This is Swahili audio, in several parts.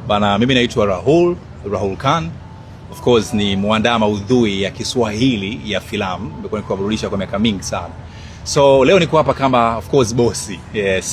Bana, mimi naitwa Rahul Khan. Of course ni muandaa maudhui ya Kiswahili ya filamu. Nimekuwa nikiwaburudisha kwa miaka mingi sana. So leo niko hapa kama of course bosi,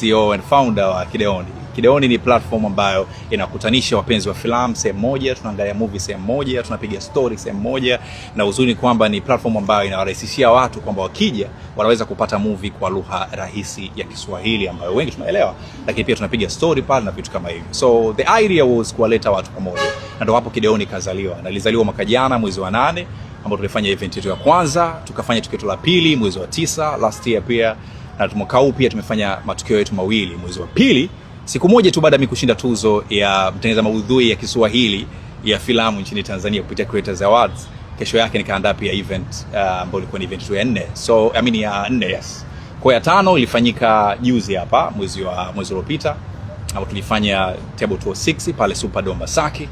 CEO and founder wa Kideoni. Kideoni ni platform ambayo inakutanisha wapenzi wa filamu sehemu moja, tunaangalia movie sehemu moja, tunapiga story sehemu moja, na uzuri kwamba ni platform ambayo inawarahisishia watu kwamba wakija wanaweza kupata movie kwa lugha rahisi ya Kiswahili ambayo wengi tunaelewa, lakini pia tunapiga story pale na vitu kama hivyo. So the idea was kuwaleta watu pamoja. Na ndio hapo Kideoni kazaliwa. Na ilizaliwa mwaka jana mwezi wa 8 ambapo tulifanya event yetu ya kwanza, tukafanya tukio la pili mwezi wa 9 last year pia, na mwaka huu pia tumefanya matukio yetu mawili mwezi wa pili. Siku moja tu baada ya mimi kushinda tuzo ya mtengeneza maudhui ya Kiswahili ya filamu nchini Tanzania kupitia Creators Awards, kesho yake nikaandaa pia event ambayo ilikuwa ni event ya 4. So I mean ya 4, yes. Kwa ya 5 ilifanyika juzi hapa mwezi uliopita, ambapo tulifanya Table Tour 6 pale Superdome Masaki.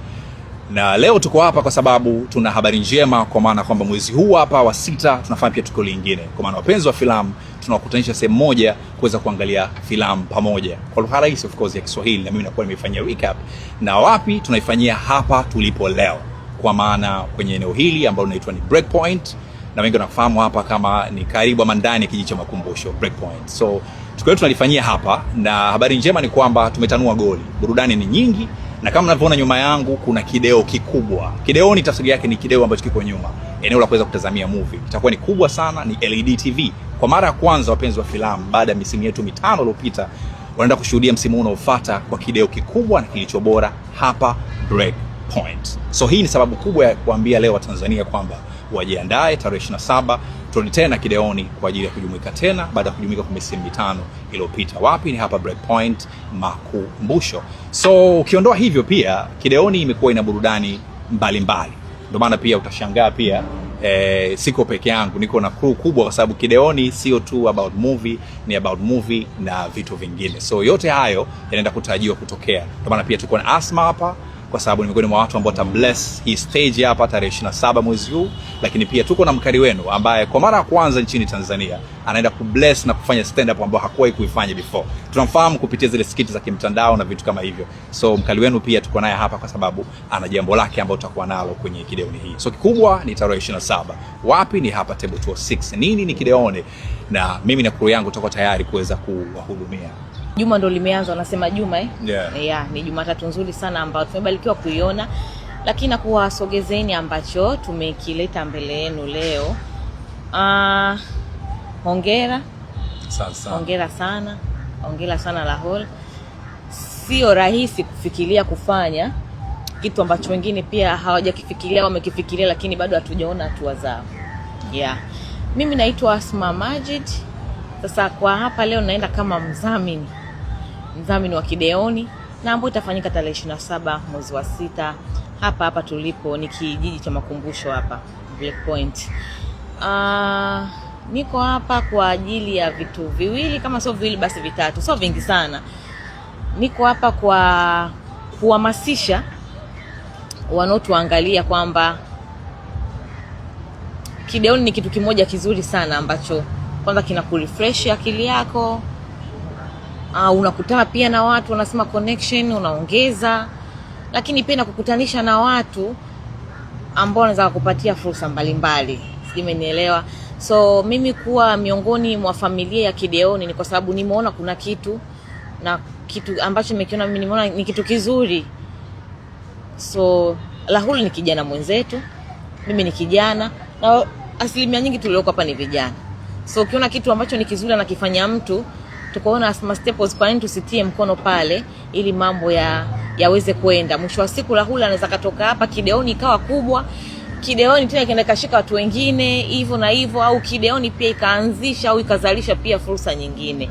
Na leo tuko hapa kwa sababu tuna habari njema, kwa maana kwamba mwezi huu hapa wa 6 tunafanya pia tukio lingine. Kwa maana wapenzi wa filamu tunawakutanisha sehemu moja kuweza kuangalia filamu pamoja kwa lugha rahisi of course ya Kiswahili, na mimi nakuwa nimefanyia recap. Na wapi tunaifanyia? Hapa tulipo leo, kwa maana kwenye eneo hili ambalo linaitwa ni Breakpoint, na wengi wanafahamu hapa kama ni karibu ama ndani ya kijiji cha Makumbusho Breakpoint. So tukio letu tunalifanyia hapa, na habari njema ni kwamba tumetanua goli. Burudani ni nyingi, na kama mnavyoona nyuma yangu kuna kideo kikubwa. Kideo ni tafsiri yake ni kideo ambacho kiko nyuma, eneo la kuweza kutazamia movie. Itakuwa ni kubwa sana, ni LED TV. Kwa mara ya kwanza wapenzi wa filamu baada ya misimu yetu 5 iliyopita wanaenda kushuhudia msimu unaofuata kwa kideo kikubwa na kilicho bora hapa Breakpoint. So hii ni sababu kubwa ya kuambia leo Watanzania kwamba wajiandae tarehe 27 tuone tena Kideoni kwa ajili ya kujumuika tena baada ya kujumuika kwa misimu 5 iliyopita. Wapi? Ni hapa Breakpoint Makumbusho. So ukiondoa hivyo pia Kideoni imekuwa ina burudani mbalimbali. Ndio maana pia utashangaa pia siko peke yangu, niko na crew kubwa, kwa sababu Kideoni sio tu about movie, ni about movie na vitu vingine. So yote hayo yanaenda kutarajiwa kutokea. Ndio maana pia tuko na Asma hapa, kwa sababu ni miongoni mwa watu ambao bless hii stage hapa tarehe 27 mwezi huu. Lakini pia tuko na mkali wenu ambaye kwa mara ya kwanza nchini Tanzania anaenda kubless na kufanya stand up ambao hakuwahi kuifanya before. Tunamfahamu kupitia zile skiti za kimtandao na vitu kama hivyo. So mkali wenu pia tuko naye hapa kwa sababu ana jambo lake ambalo tutakuwa nalo kwenye Kideoni hii. So kikubwa ni tarehe 27. Wapi? Ni hapa Table Tour 6. Nini ni Kideoni? Na mimi na crew yangu tutakuwa tayari kuweza kuwahudumia. Juma ndo limeanza, wanasema Juma Yeah, ni Jumatatu nzuri sana ambayo tumebarikiwa kuiona, lakini na kuwasogezeni ambacho tumekileta mbele yenu leo. Hongera. Hongera sana. Hongera sana Rahul. Sio rahisi kufikiria kufanya kitu ambacho wengine pia hawajakifikiria, wamekifikiria lakini bado hatujaona hatua zao. Yeah. Mimi naitwa Asma Majid. Sasa kwa hapa leo naenda kama mdhamini wa Kideoni, na ambapo itafanyika tarehe 27 mwezi wa 6 hapa tulipo, ni kijiji cha Makumbusho hapa Breakpoint. Niko hapa kwa ajili ya vitu viwili, kama sio viwili basi vitatu, sio vingi sana. Niko hapa kwa kuhamasisha wanaotuangalia kwamba Kideoni ni kitu kimoja kizuri sana ambacho kwanza kina kurefresh akili yako. Unakutana pia na watu, wanasema connection unaongeza, lakini pia nakukutanisha na watu ambao wanaweza kukupatia fursa mbalimbali. Simenielewa? So mimi kuwa miongoni mwa familia ya Kideoni ni kwa sababu nimeona kuna kitu, na kitu ambacho nimekiona mimi nimeona ni kitu kizuri. So Rahul ni kijana mwenzetu, mimi ni kijana, na asilimia nyingi tulioko hapa ni vijana. So ukiona kitu ambacho ni kizuri anakifanya mtu, tukaona Asma Staples, kwa nini tusitie mkono pale ili mambo yaweze kwenda. Mwisho wa siku Rahul anaweza katoka hapa Kideoni ikawa kubwa, Kideoni tena ikaenda kashika watu wengine hivyo na hivyo, au Kideoni pia ikaanzisha au ikazalisha pia fursa nyingine.